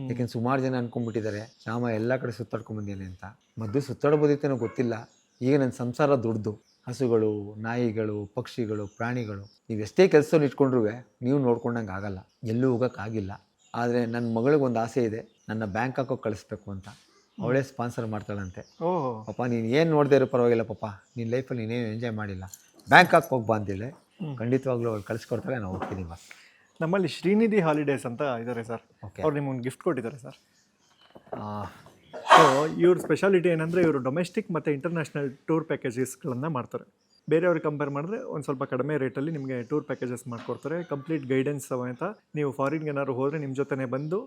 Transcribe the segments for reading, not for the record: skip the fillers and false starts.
ಯಾಕೆಂದ್ರೆ ಸುಮಾರು ಜನ ಅನ್ಕೊಂಡ್ಬಿಟ್ಟಿದ್ದಾರೆ ಶ್ಯಾಮ ಎಲ್ಲ ಕಡೆ ಸುತ್ತಾಡ್ಕೊಂಡ್ ಬಂದಿದ್ದಾನೆ ಅಂತ. ಮೊದಲು ಸುತ್ತಾಡ್ಬೋದಿತ್ತೇನೋ ಗೊತ್ತಿಲ್ಲ. ಈಗ ನನ್ನ ಸಂಸಾರ ದುಡ್ದು ಹಸುಗಳು, ನಾಯಿಗಳು, ಪಕ್ಷಿಗಳು, ಪ್ರಾಣಿಗಳು, ನೀವು ಎಷ್ಟೇ ಕೆಲಸದಲ್ಲಿ ಇಟ್ಕೊಂಡ್ರೂ ನೀವು ನೋಡ್ಕೊಂಡಂಗೆ ಆಗಲ್ಲ, ಎಲ್ಲೂ ಹೋಗೋಕ್ಕಾಗಿಲ್ಲ. ಆದರೆ ನನ್ನ ಮಗಳಿಗೆ ಒಂದು ಆಸೆ ಇದೆ, ನನ್ನ ಬ್ಯಾಂಕ್ ಹಾಕೋಕೆ ಕಳಿಸ್ಬೇಕು ಅಂತ. ಅವಳೇ ಸ್ಪಾನ್ಸರ್ ಮಾಡ್ತಾಳಂತೆ. ಓಹ್, ಪಾಪ ನೀನು ಏನು ನೋಡದೇ ಇರೋ ಪರವಾಗಿಲ್ಲ ಪಾಪ, ನಿನ್ನ ಲೈಫಲ್ಲಿ ನೀನೇನು ಎಂಜಾಯ್ ಮಾಡಿಲ್ಲ, ಬ್ಯಾಂಕ್ ಹೋಗಿ ಬಾ ಅಂತೇಳಿ ಖಂಡಿತವಾಗ್ಲೂ ಅವಳು ಕಳಿಸ್ಕೊಡ್ತಾಳೆ. ನಾನು ಹೋಗ್ತೀನಿ ಬಾ. ನಮ್ಮಲ್ಲಿ ಶ್ರೀನಿಧಿ ಹಾಲಿಡೇಸ್ ಅಂತ ಇದ್ದಾರೆ ಸರ್. ಓಕೆ. ಅವ್ರು ನಿಮ್ಗೊಂದು ಗಿಫ್ಟ್ ಕೊಟ್ಟಿದ್ದಾರೆ ಸರ್. ಸೊ ಇವ್ರ ಸ್ಪೆಷಾಲಿಟಿ ಏನಂದರೆ ಇವರು ಡೊಮೆಸ್ಟಿಕ್ ಮತ್ತು ಇಂಟರ್ನ್ಯಾಷನಲ್ ಟೂರ್ ಪ್ಯಾಕೇಜಸ್ಗಳನ್ನು ಮಾಡ್ತಾರೆ. ಬೇರೆಯವ್ರಿಗೆ ಕಂಪೇರ್ ಮಾಡಿದ್ರೆ ಒಂದು ಸ್ವಲ್ಪ ಕಡಿಮೆ ರೇಟಲ್ಲಿ ನಿಮಗೆ ಟೂರ್ ಪ್ಯಾಕೇಜಸ್ ಮಾಡಿಕೊಡ್ತಾರೆ. ಕಂಪ್ಲೀಟ್ ಗೈಡೆನ್ಸ್ ಸಮೇತ. ನೀವು ಫಾರಿನ್ಗೆ ಏನಾದ್ರು ಹೋದರೆ ನಿಮ್ಮ ಜೊತೆನೇ ಬಂದು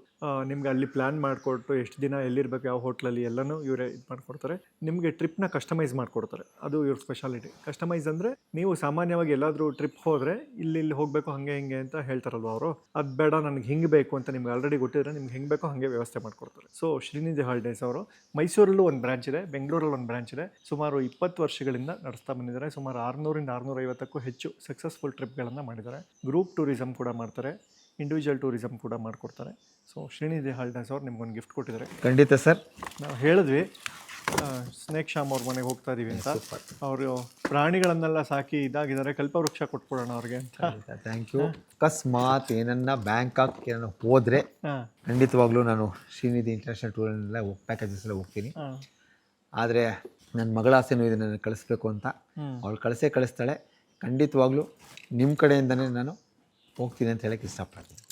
ನಿಮ್ಗೆ ಅಲ್ಲಿ ಪ್ಲ್ಯಾನ್ ಮಾಡಿಕೊಟ್ಟು ಎಷ್ಟು ದಿನ ಎಲ್ಲಿರಬೇಕು, ಯಾವ ಹೋಟ್ಲಲ್ಲಿ ಎಲ್ಲನೂ ಇವರೇ ಇದು ಮಾಡಿಕೊಡ್ತಾರೆ. ನಿಮಗೆ ಟ್ರಿಪ್ನ ಕಸ್ಟಮೈಸ್ ಮಾಡಿಕೊಡ್ತಾರೆ. ಅದು ಇವ್ರ ಸ್ಪೆಷಾಲಿಟಿ. ಕಸ್ಟಮೈಸ್ ಅಂದರೆ ನೀವು ಸಾಮಾನ್ಯವಾಗಿ ಎಲ್ಲಾದರೂ ಟ್ರಿಪ್ ಹೋದರೆ ಇಲ್ಲಿ ಹೋಗಬೇಕು ಹಾಗೆ ಹಿಂಗೆ ಅಂತ ಹೇಳ್ತಾರಲ್ವ ಅವರು, ಅದು ಬೇಡ ನನಗೆ ಹಿಂಗೆ ಬೇಕು ಅಂತ ನಿಮ್ಗೆ ಆಲ್ರೆಡಿ ಗೊತ್ತಿದ್ರೆ ನಿಮ್ಗೆ ಹೆಂಗೆ ಬೇಕೋ ಹಾಗೆ ವ್ಯವಸ್ಥೆ ಮಾಡಿಕೊಡ್ತಾರೆ. ಸೊ ಶ್ರೀನಿಧಿ ಹಾಲಿಡೇಸ್ ಅವರು ಮೈಸೂರಲ್ಲೂ ಒಂದು ಬ್ರಾಂಚ್ ಇದೆ, ಬೆಂಗಳೂರಲ್ಲಿ ಒಂದು ಬ್ರಾಂಚ್ ಇದೆ. ಸುಮಾರು 20 ವರ್ಷಗಳಿಂದ ನಡೆಸ್ತಾ ಬಂದಿದ್ದಾರೆ. ಸುಮಾರು 600ರಿಂದ 650ಕ್ಕೂ ಹೆಚ್ಚು ಸಕ್ಸಸ್ಫುಲ್ ಟ್ರಿಪ್ಗಳನ್ನು ಮಾಡಿದ್ದಾರೆ. ಗ್ರೂಪ್ ಟೂರಿಸಮ್ ಕೂಡ ಮಾಡ್ತಾರೆ, ಇಂಡಿವಿಜುವಲ್ ಟೂರಿಸಮ್ ಕೂಡ ಮಾಡಿಕೊಡ್ತಾರೆ. ಸೊ ಶ್ರೀನಿಧಿ ಹಾಲಿಡೇಸ್ ಅವ್ರು ನಿಮ್ಗೊಂದು ಗಿಫ್ಟ್ ಕೊಟ್ಟಿದ್ದಾರೆ. ಖಂಡಿತ ಸರ್. ನಾವು ಹೇಳಿದ್ವಿ ಸ್ನೇಕ್ ಶ್ಯಾಮ್ ಅವ್ರ ಮನೆಗೆ ಹೋಗ್ತಾ ಇದೀವಿ ಅಂತ. ಅವರು ಪ್ರಾಣಿಗಳನ್ನೆಲ್ಲ ಸಾಕಿ ಇದಾಗಿದ್ದಾರೆ, ಕಲ್ಪವೃಕ್ಷ ಕೊಟ್ಬಿಡೋಣ ಅವ್ರಿಗೆ ಅಂತ. Thank you. ಅಕಸ್ಮಾತ್ ಏನನ್ನ ಬ್ಯಾಂಕಾಕ್ ಏನೋ ಹೋದರೆ ಖಂಡಿತವಾಗ್ಲೂ ನಾನು ಶ್ರೀನಿಧಿ ಇಂಟರ್ನ್ಯಾಷನಲ್ ಟೂರನ್ನೆಲ್ಲ ಪ್ಯಾಕೇಜಸ್ ಎಲ್ಲ ಹೋಗ್ತೀನಿ. ಆದರೆ ನನ್ನ ಮಗಳ ಆಸೆನೂ ಇದೆ ನನಗೆ ಕಳಿಸ್ಬೇಕು ಅಂತ. ಅವಳು ಕಳಿಸ್ತಾಳೆ. ಖಂಡಿತವಾಗ್ಲೂ ನಿಮ್ಮ ಕಡೆಯಿಂದನೇ ನಾನು ಹೋಗ್ತೀನಿ ಅಂತ ಹೇಳಕ್ಕೆ ಇಷ್ಟಪಡ್ತೀನಿ.